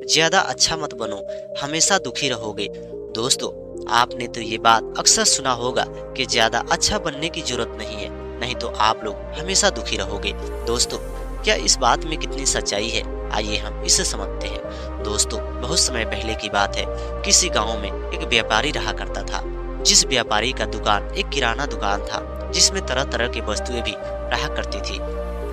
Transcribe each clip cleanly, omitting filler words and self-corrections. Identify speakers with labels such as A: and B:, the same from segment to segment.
A: ज्यादा अच्छा मत बनो, हमेशा दुखी रहोगे। दोस्तों, आपने तो ये बात अक्सर सुना होगा कि ज्यादा अच्छा बनने की जरूरत नहीं है, नहीं तो आप लोग हमेशा दुखी रहोगे। दोस्तों, क्या इस बात में कितनी सच्चाई है, आइए हम इसे समझते हैं। दोस्तों, बहुत समय पहले की बात है, किसी गांव में एक व्यापारी रहा करता था। जिस व्यापारी का दुकान एक किराना दुकान था, जिसमें तरह तरह की वस्तुएं भी रहा करती थी।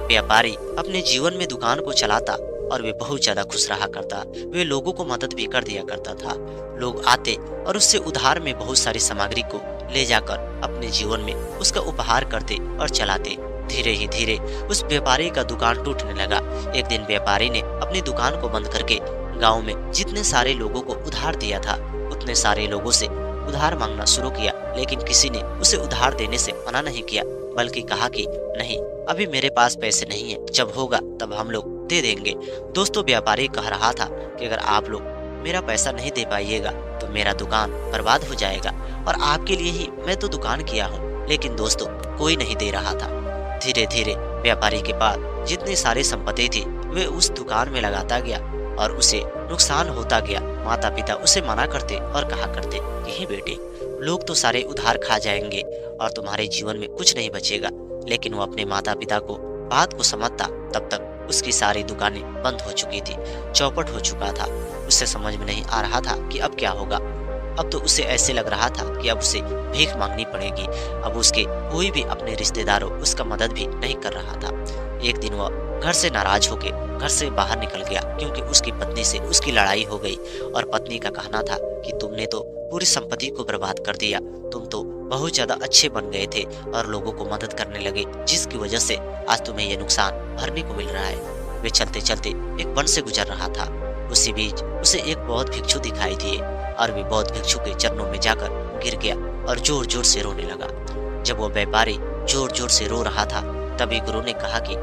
A: व्यापारी अपने जीवन में दुकान को चलाता और वे बहुत ज्यादा खुश रहा करता। वे लोगों को मदद भी कर दिया करता था। लोग आते और उससे उधार में बहुत सारी सामग्री को ले जाकर अपने जीवन में उसका उपहार करते और चलाते। धीरे ही धीरे उस व्यापारी का दुकान टूटने लगा। एक दिन व्यापारी ने अपनी दुकान को बंद करके गांव में जितने सारे लोगों को उधार दिया था, उतने सारे लोगों से उधार मांगना शुरू किया। लेकिन किसी ने उसे उधार देने से मना नहीं किया, बल्कि कहा कि नहीं, अभी मेरे पास पैसे नहीं है, जब होगा तब हम लोग दे देंगे। दोस्तों, व्यापारी कह रहा था कि अगर आप लोग मेरा पैसा नहीं दे पाइएगा तो मेरा दुकान बर्बाद हो जाएगा, और आपके लिए ही मैं तो दुकान किया हूँ। लेकिन दोस्तों, कोई नहीं दे रहा था। धीरे धीरे व्यापारी के पास जितनी सारी संपत्ति थी वे उस दुकान में लगाता गया और उसे नुकसान होता गया। माता पिता उसे मना करते और कहा करते कि हे बेटे, लोग तो सारे उधार खा जाएंगे और तुम्हारे जीवन में कुछ नहीं बचेगा। लेकिन वो अपने माता पिता को बात को समझता, तब तक उसकी सारी दुकानें बंद हो चुकी थी, चौपट हो चुका था। उसे समझ में नहीं आ रहा था कि अब क्या होगा। अब तो उसे ऐसे लग रहा था कि अब उसे भीख मांगनी पड़ेगी। अब उसके कोई भी अपने रिश्तेदारों उसका मदद भी नहीं कर रहा था। एक दिन वह घर से नाराज होकर घर से बाहर निकल गया, क्योंकि उसकी पत्नी से उसकी लड़ाई हो गई और पत्नी का कहना था कि तुमने तो पूरी संपत्ति को बर्बाद कर दिया, तुम तो बहुत ज्यादा अच्छे बन गए थे और लोगों को मदद करने लगे, जिसकी वजह से आज तुम्हें ये नुकसान भरने को मिल रहा है। वे चलते चलते एक वन से गुजर रहा था। उसी बीच उसे एक बौद्ध भिक्षु दिखाई दिए और वे बौद्ध भिक्षु के चरणों में जाकर गिर गया और जोर जोर से रोने लगा। जब वो व्यापारी जोर जोर से रो रहा था, तभी गुरु ने कहा कि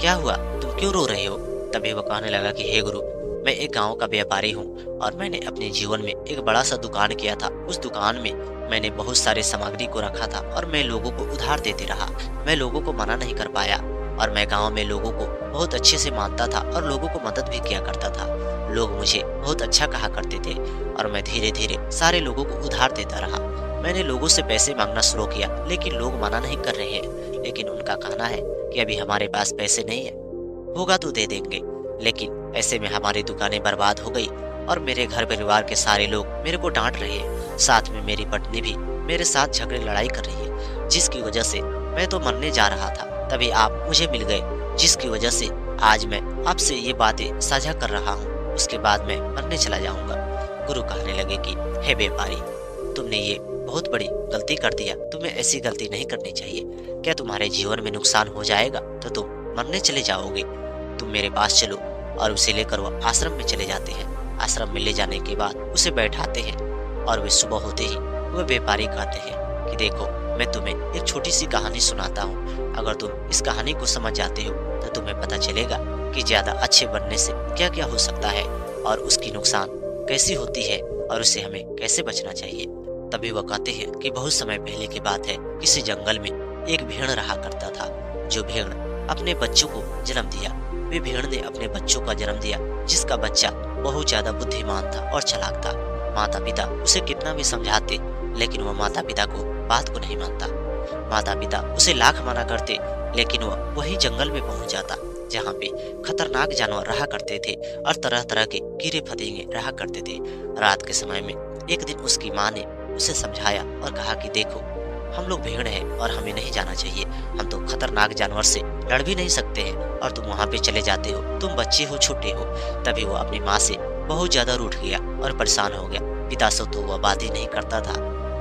A: क्या हुआ, तुम क्यों रो रहे हो? तभी वो कहने लगा कि हे गुरु, मैं एक गांव का व्यापारी हूँ और मैंने अपने जीवन में एक बड़ा सा दुकान किया था। उस दुकान में मैंने बहुत सारे सामग्री को रखा था और मैं लोगों को उधार देते रहा। मैं लोगों को मना नहीं कर पाया और मैं गांव में लोगों को बहुत अच्छे से मानता था और लोगों को मदद भी किया करता था। लोग मुझे बहुत अच्छा कहा करते थे और मैं धीरे धीरे सारे लोगों को उधार देता रहा। मैंने लोगों से पैसे मांगना शुरू किया, लेकिन लोग मना नहीं कर रहे हैं। लेकिन उनका कहना है कि अभी हमारे पास पैसे नहीं है, होगा तो दे देंगे। लेकिन ऐसे में हमारी दुकानें बर्बाद हो गई और मेरे घर परिवार के सारे लोग मेरे को डांट रहे हैं। साथ में मेरी पत्नी भी मेरे साथ झगड़े लड़ाई कर रही है, जिसकी वजह से मैं तो मरने जा रहा था। तभी आप मुझे मिल गए, जिसकी वजह से आज मैं आपसे ये बातें साझा कर रहा हूँ। उसके बाद मैं मरने चला जाऊंगा। गुरु कहने लगे कि हे व्यापारी, तुमने ये बहुत बड़ी गलती कर दिया, तुम्हें ऐसी गलती नहीं करनी चाहिए। क्या तुम्हारे जीवन में नुकसान हो जाएगा तो तुम मरने चले जाओगे? तुम मेरे पास चलो। और उसे लेकर वह आश्रम में चले जाते हैं। आश्रम में ले जाने के बाद उसे बैठाते हैं और वे सुबह होते ही वह व्यापारी कहते हैं कि देखो, मैं तुम्हें एक छोटी सी कहानी सुनाता हूँ। अगर तुम इस कहानी को समझ जाते हो तो तुम्हें पता चलेगा कि ज्यादा अच्छे बनने से क्या क्या हो सकता है और उसकी नुकसान कैसी होती है और उससे हमें कैसे बचना चाहिए। तभी वह कहते हैं कि बहुत समय पहले की बात है, किसी जंगल में एक भेड़ रहा करता था। जो भेड़ अपने बच्चों को जन्म दिया, वे भेड़ ने अपने बच्चों का जन्म दिया, जिसका बच्चा बहुत ज्यादा बुद्धिमान था और चालाक था। माता पिता उसे कितना भी समझाते, लेकिन वह माता पिता को बात को नहीं मानता। माता पिता उसे लाख मना करते, लेकिन वह वही जंगल में पहुंच जाता, जहाँ पे खतरनाक जानवर रहा करते थे और तरह तरह के कीड़े फतिंगे रहा करते थे। रात के समय में एक दिन उसकी माँ ने उसे समझाया और कहा कि देखो, हम लोग भेड़ हैं और हमें नहीं जाना चाहिए। हम तो खतरनाक जानवर से लड़ भी नहीं सकते हैं और तुम वहाँ पे चले जाते हो, तुम बच्चे हो, छोटे हो। तभी वो अपनी माँ से बहुत ज्यादा रूठ गया और परेशान हो गया। पिता से तो वह बात ही नहीं करता था।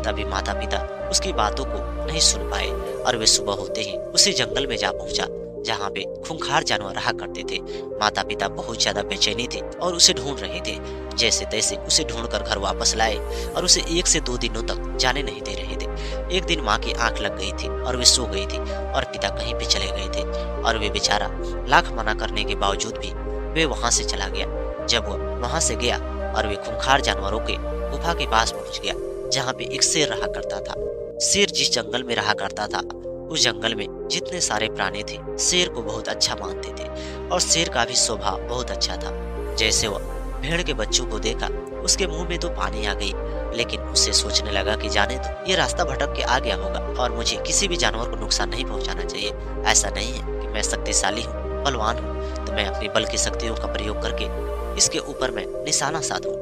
A: तभी माता पिता उसकी बातों को नहीं सुन पाए और वे सुबह होते ही उसी जंगल में जा पहुंचा, जहाँ पे खूंखार जानवर रहा करते थे। माता पिता बहुत ज्यादा बेचैनी थे और उसे ढूंढ रहे थे। जैसे तैसे उसे ढूंढकर घर वापस लाए और उसे 1 से 2 दिनों तक जाने नहीं दे रहे थे। एक दिन माँ की आंख लग गई थी और वे सो गई थी और पिता कहीं पे चले गए थे और वे बेचारा लाख मना करने के बावजूद भी वे वहां से चला गया। जब वह वहां से गया और वे खूंखार जानवरों के गुफा के पास पहुंच गया, जहाँ पे एक शेर रहा करता था। शेर जिस जंगल में रहा करता था, उस जंगल में जितने सारे प्राणी थे शेर को बहुत अच्छा मानते थे और शेर का भी स्वभाव बहुत अच्छा था। जैसे वह भेड़ के बच्चों को देखा उसके मुंह में तो पानी आ गई, लेकिन उससे सोचने लगा कि जाने दो, ये रास्ता भटक के आ गया होगा और मुझे किसी भी जानवर को नुकसान नहीं पहुंचाना चाहिए। ऐसा नहीं है कि मैं शक्तिशाली हूँ, बलवान हूँ, तो मैं अपनी बल की शक्तियों का प्रयोग करके इसके ऊपर मैं निशाना साधूं।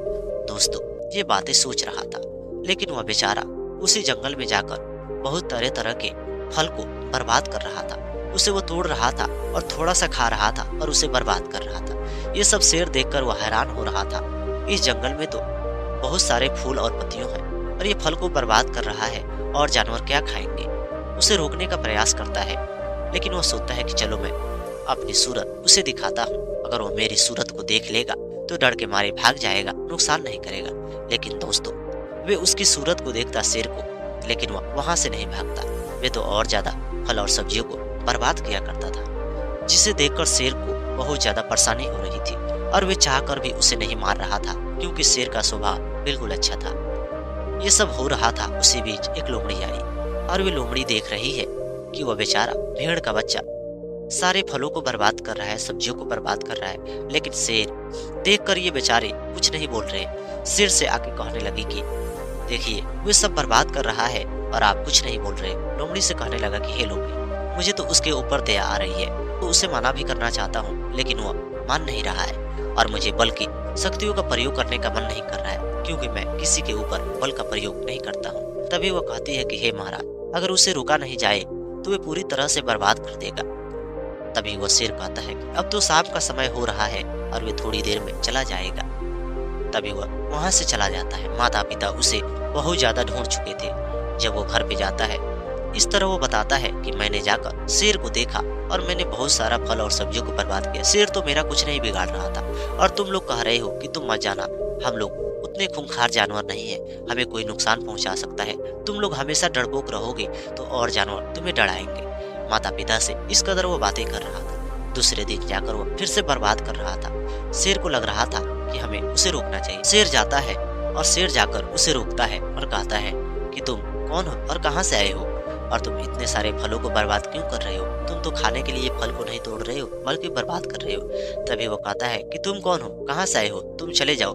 A: दोस्तों, ये बातें सोच रहा था, लेकिन वह बेचारा उसी जंगल में जाकर बहुत तरह तरह के फल को बर्बाद कर रहा था। उसे वो तोड़ रहा था और थोड़ा सा खा रहा था और उसे बर्बाद कर रहा था। ये सब शेर देखकर वह हैरान हो रहा था। इस जंगल में तो बहुत सारे फूल और पत्तियों हैं और ये फल को बर्बाद कर रहा है और जानवर क्या खाएंगे। उसे रोकने का प्रयास करता है, लेकिन वह सोचता है कि चलो मैं अपनी सूरत उसे दिखाता हूँ। अगर वह मेरी सूरत को देख लेगा तो डर के मारे भाग जाएगा, नुकसान नहीं करेगा। लेकिन दोस्तों, वे उसकी सूरत को देखता शेर को, लेकिन वह वहां से नहीं भागता। वे तो और ज्यादा फल और सब्जियों को बर्बाद किया करता था, जिसे देखकर शेर को बहुत ज्यादा परेशानी हो रही थी और वे चाहकर भी उसे नहीं मार रहा था, क्योंकि शेर का स्वभाव बिल्कुल अच्छा था। ये सब हो रहा था, उसी बीच एक लोमड़ी आई और वे लोमड़ी देख रही है कि वह बेचारा भेड़ का बच्चा सारे फलों को बर्बाद कर रहा है, सब्जियों को बर्बाद कर रहा है। लेकिन शेर देखकर ये बेचारे कुछ नहीं बोल रहे। शेर से आके कहने लगी कि देखिए, वो सब बर्बाद कर रहा है और आप कुछ नहीं बोल रहे। लोमड़ी से कहने लगा कि हे लोमड़ी, मुझे तो उसके ऊपर दया आ रही है, तो उसे मना भी करना चाहता हूँ, लेकिन वह मान नहीं रहा है और मुझे बल की शक्तियों का प्रयोग करने का मन नहीं कर रहा है, क्योंकि मैं किसी के ऊपर बल का प्रयोग नहीं करता हूँ। तभी वह कहती है कि हे महाराज, अगर उसे रोका नहीं जाए तो वे पूरी तरह से बर्बाद कर देगा। तभी वह शेर कहता है कि अब तो सांप का समय हो रहा है और वे थोड़ी देर में चला जाएगा। तभी वह वहां से चला जाता है। माता पिता उसे बहुत ज्यादा ढूंढ चुके थे। जब वो घर पे जाता है, इस तरह वो बताता है कि मैंने जाकर शेर को देखा और मैंने बहुत सारा फल और सब्जियों को बर्बाद किया। शेर तो मेरा कुछ नहीं बिगाड़ रहा था और तुम लोग कह रहे हो कि तुम मत जाना, हम लोग उतने खूंखार जानवर नहीं है, हमें कोई नुकसान पहुंचा सकता है। तुम लोग हमेशा डरपोक रहोगे तो और जानवर तुम्हें डराएंगे। माता पिता से इस कदर वो बातें कर रहा था। दूसरे दिन जाकर वो फिर से बर्बाद कर रहा था। शेर को लग रहा था कि हमें उसे रोकना चाहिए। शेर जाता है और शेर जाकर उसे रोकता है और कहता है कि तुम कौन हो और कहां से आए हो और तुम इतने सारे फलों को बर्बाद क्यों कर रहे हो? तुम तो खाने के लिए फल को नहीं तोड़ रहे हो, बल्कि बर्बाद कर रहे हो। तभी वो कहता है कि तुम कौन हो, कहां से आए हो, तुम चले जाओ,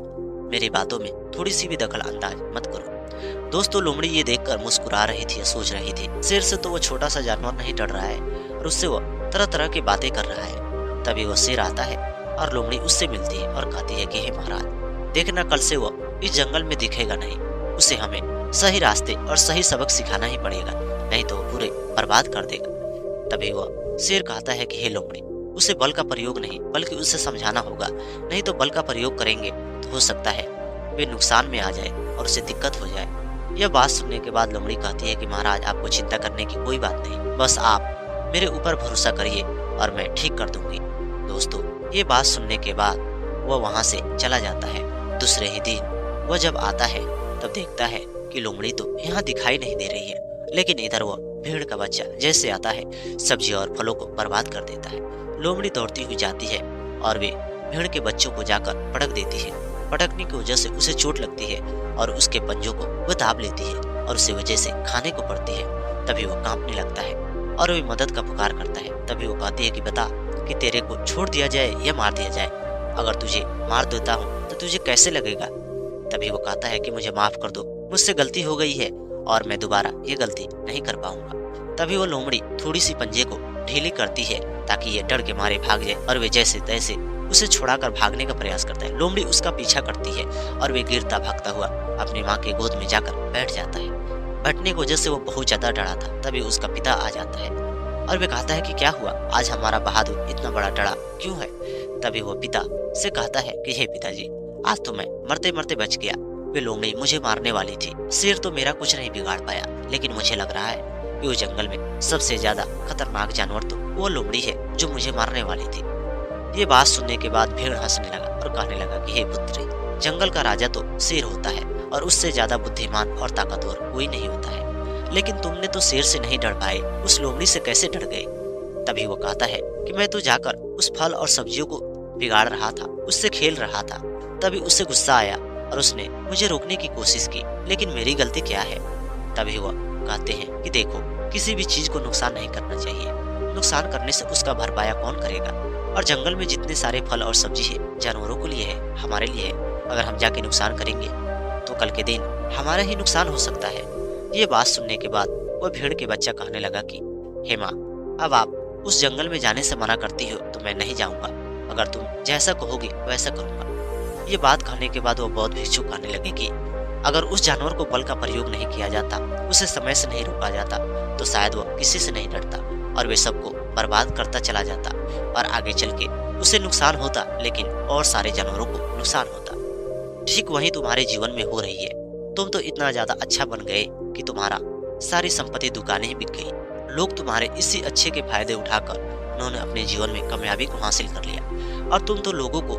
A: मेरी बातों में थोड़ी सी भी दखल अंदाज मत करो। दोस्तों, लोमड़ी ये देखकर मुस्कुरा रही थी, सोच रही थी शेर से तो वो छोटा सा जानवर नहीं डर रहा है और उससे वो तरह तरह की बातें कर रहा है। तभी वो शेर आता है और लोमड़ी उससे मिलती है और कहती है कि हे महाराज, देखना कल से वो इस जंगल में दिखेगा नहीं, उसे हमें सही रास्ते और सही सबक सिखाना ही पड़ेगा, नहीं तो वो पूरे बर्बाद कर देगा। तभी वह शेर कहता है कि हे लोमड़ी, उसे बल का प्रयोग नहीं बल्कि उसे समझाना होगा, नहीं तो बल का प्रयोग करेंगे तो हो सकता है वे नुकसान में आ जाए और उसे दिक्कत हो जाए। यह बात सुनने के बाद लोमड़ी कहती है कि महाराज, आपको चिंता करने की कोई बात नहीं, बस आप मेरे ऊपर भरोसा करिए और मैं ठीक कर दूंगी। दोस्तों, ये बात सुनने के बाद वह वहां से चला जाता है। दूसरे ही दिन वह जब आता है तब देखता है कि लोमड़ी तो यहाँ दिखाई नहीं दे रही है, लेकिन इधर वह भेड़ का बच्चा जैसे आता है सब्जी और फलों को बर्बाद कर देता है। लोमड़ी दौड़ती हुई जाती है और वे भेड़ के बच्चों को जाकर पटक देती है। पटकने की वजह से उसे चोट लगती है और उसके पंजों को वह दाब लेती है और उसे वजह से खाने को पड़ती है। तभी वो कांपने लगता है और वह मदद का पुकार करता है। तभी वो कहती है कि बता कि तेरे को छोड़ दिया जाए या मार दिया जाए, अगर तुझे मार देता हूँ तो तुझे कैसे लगेगा? तभी वो कहता है कि मुझे माफ कर दो, मुझसे गलती हो गई है और मैं दोबारा ये गलती नहीं कर पाऊंगा। तभी वो लोमड़ी थोड़ी सी पंजे को ढीली करती है ताकि ये डर के मारे भाग जाए और वे जैसे तैसे उसे छुड़ाकर भागने का प्रयास करता है। लोमड़ी उसका पीछा करती है और वे गिरता भागता हुआ अपनी माँ के गोद में जाकर बैठ जाता है। बैठने की वजह से वो बहुत ज्यादा डरा था। तभी उसका पिता आ जाता है और वे कहता है कि क्या हुआ, आज हमारा बहादुर इतना बड़ा डरा क्यों है? तभी वो पिता से कहता है कि हे पिताजी, आज तो मैं मरते मरते बच गया। वे लोमड़ी मुझे मारने वाली थी, शेर तो मेरा कुछ नहीं बिगाड़ पाया, लेकिन मुझे लग रहा है कि उस जंगल में सबसे ज्यादा खतरनाक जानवर तो वो लोमड़ी है जो मुझे मारने वाली थी। ये बात सुनने के बाद भेड़ हंसने लगा और कहने लगा कि हे पुत्री, जंगल का राजा तो शेर होता है और उससे ज्यादा बुद्धिमान और ताकतवर कोई नहीं होता है, लेकिन तुमने तो शेर से नहीं डर पाए, उस लोमड़ी से कैसे डर गए? तभी वो कहता है कि मैं तो जाकर उस फल और सब्जियों को बिगाड़ रहा था, उससे खेल रहा था। तभी उसे गुस्सा आया और उसने मुझे रोकने की कोशिश की, लेकिन मेरी गलती क्या है? तभी वह कहते हैं कि देखो, किसी भी चीज को नुकसान नहीं करना चाहिए, नुकसान करने से उसका भरपाया कौन करेगा? और जंगल में जितने सारे फल और सब्जी है जानवरों के लिए है, हमारे लिए है। अगर हम जाके नुकसान करेंगे तो कल के दिन हमारा ही नुकसान हो सकता है। ये बात सुनने के बाद वह भेड़ के बच्चा कहने लगा कि हे माँ, अब आप उस जंगल में जाने से मना करती हो तो मैं नहीं जाऊंगा। अगर तुम जैसा कहोगे वैसा करूंगा। ये बात कहने के बाद वो बौद्ध भिक्षु कहने लगे कि अगर उस जानवर को बल का प्रयोग नहीं किया जाता, उसे समय से नहीं रोका जाता, तो शायद वो किसी से नहीं डरता और वे सबको बर्बाद करता चला जाता और आगे चल के उसे नुकसान होता, लेकिन और सारे जानवरों को नुकसान होता। ठीक वही तुम्हारे जीवन में हो रही है। तुम तो इतना ज्यादा अच्छा बन गए कि तुम्हारा सारी संपत्ति दुकानें ही बिक गई। लोग तुम्हारे इसी अच्छे के फायदे उठाकर उन्होंने अपने जीवन में कामयाबी को हासिल कर लिया और तुम तो लोगों को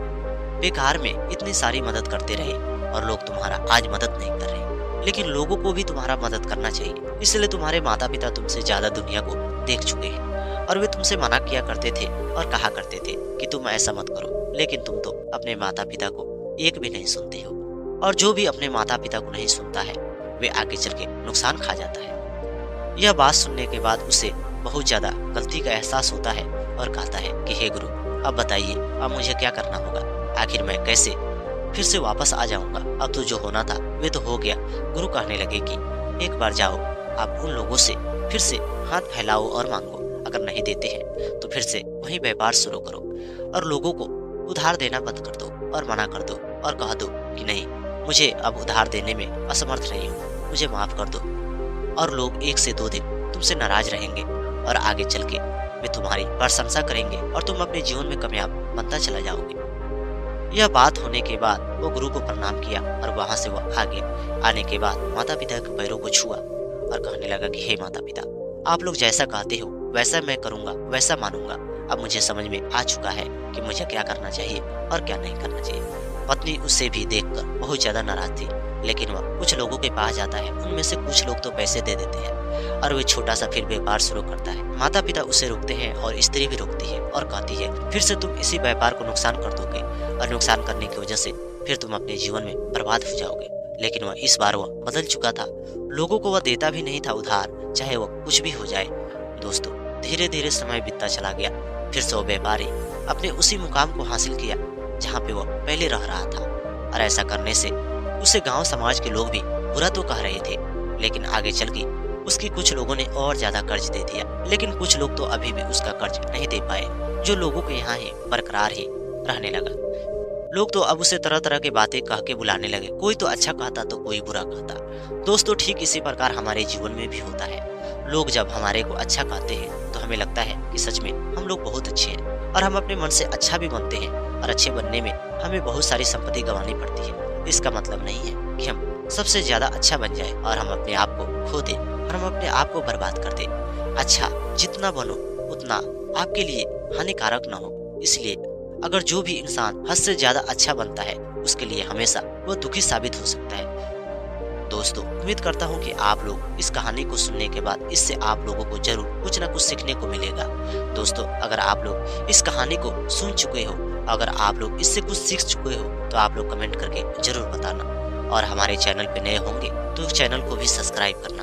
A: बेकार में इतनी सारी मदद करते रहे और लोग तुम्हारा आज मदद नहीं कर रहे। लेकिन लोगों को भी तुम्हारा मदद करना चाहिए, इसलिए तुम्हारे माता पिता तुमसे ज्यादा दुनिया को देख चुके हैं और वे तुमसे मना किया करते थे और कहा करते थे कि तुम ऐसा मत करो, लेकिन तुम तो अपने माता पिता को एक भी नहीं सुनते हो। और जो भी अपने माता पिता को नहीं सुनता है वे आगे चल के नुकसान खा जाता है। यह बात सुनने के बाद उसे बहुत ज्यादा गलती का एहसास होता है और कहता है कि हे गुरु, अब बताइए अब मुझे क्या करना होगा? आखिर मैं कैसे फिर से वापस आ जाऊंगा? अब तो जो होना था वे तो हो गया। गुरु कहने लगे कि एक बार जाओ, आप उन लोगों से फिर से हाथ फैलाओ और मांगो। अगर नहीं देते हैं तो फिर से वही व्यापार शुरू करो और लोगों को उधार देना बंद कर दो और मना कर दो और कह दो कि नहीं, मुझे अब उधार देने में असमर्थ नहीं हूँ, मुझे माफ कर दो। और लोग 1 से 2 दिन तुमसे नाराज रहेंगे और आगे चल के वे तुम्हारी प्रशंसा करेंगे और तुम अपने जीवन में कामयाब बनता चला जाओगे। यह बात होने के बाद वो गुरु को प्रणाम किया और वहां से वह आ गया। आने के बाद माता पिता के पैरों को छुआ और कहने लगा कि हे माता पिता, आप लोग जैसा कहते हो वैसा मैं करूंगा, वैसा मानूंगा। अब मुझे समझ में आ चुका है कि मुझे क्या करना चाहिए और क्या नहीं करना चाहिए। पत्नी उसे भी देखकर बहुत ज्यादा नाराज थी, लेकिन वह कुछ लोगों के पास जाता है। उनमें से कुछ लोग तो पैसे दे देते हैं और वे छोटा सा फिर व्यापार शुरू करता है। माता पिता उसे रोकते हैं और स्त्री भी रोकती है और कहती है फिर से तुम इसी व्यापार को नुकसान कर दोगे और नुकसान करने की वजह से फिर तुम अपने जीवन में बर्बाद हो जाओगे। लेकिन वह इस बार वह बदल चुका था। लोगों को वह देता भी नहीं था उधार, चाहे वह कुछ भी हो जाए। दोस्तों, धीरे धीरे समय बीतता चला गया। फिर से वो व्यापारी अपने उसी मुकाम को हासिल किया जहाँ पे वह पहले रह रहा था। और ऐसा करने से उसे गांव समाज के लोग भी बुरा तो कह रहे थे, लेकिन आगे चल के उसकी कुछ लोगों ने और ज्यादा कर्ज दे दिया। लेकिन कुछ लोग तो अभी भी उसका कर्ज नहीं दे पाए, जो लोगों के यहाँ ही बरकरार ही रहने लगा। लोग तो अब उसे तरह तरह की बातें कह के बुलाने लगे। कोई तो अच्छा कहता तो कोई बुरा कहता। दोस्तों, ठीक इसी प्रकार हमारे जीवन में भी होता है। लोग जब हमारे को अच्छा कहते हैं तो हमें लगता है कि सच में हम लोग बहुत अच्छे हैं और हम अपने मन से अच्छा भी बनते हैं। और अच्छे बनने में हमें बहुत सारी संपत्ति गंवानी पड़ती है। इसका मतलब नहीं है कि हम सबसे ज्यादा अच्छा बन जाए और हम अपने आप को खो दें और हम अपने आप को बर्बाद कर दें। अच्छा जितना बनो उतना आपके लिए हानिकारक ना हो। इसलिए अगर जो भी इंसान हद से ज्यादा अच्छा बनता है उसके लिए हमेशा वह दुखी साबित हो सकता है। दोस्तों, उम्मीद करता हूँ कि आप लोग इस कहानी को सुनने के बाद इससे आप लोगों को जरूर कुछ ना कुछ सीखने को मिलेगा। दोस्तों, अगर आप लोग इस कहानी को सुन चुके हो, अगर आप लोग इससे कुछ सीख चुके हो तो आप लोग कमेंट करके जरूर बताना। और हमारे चैनल पे नए होंगे तो चैनल को भी सब्सक्राइब करना।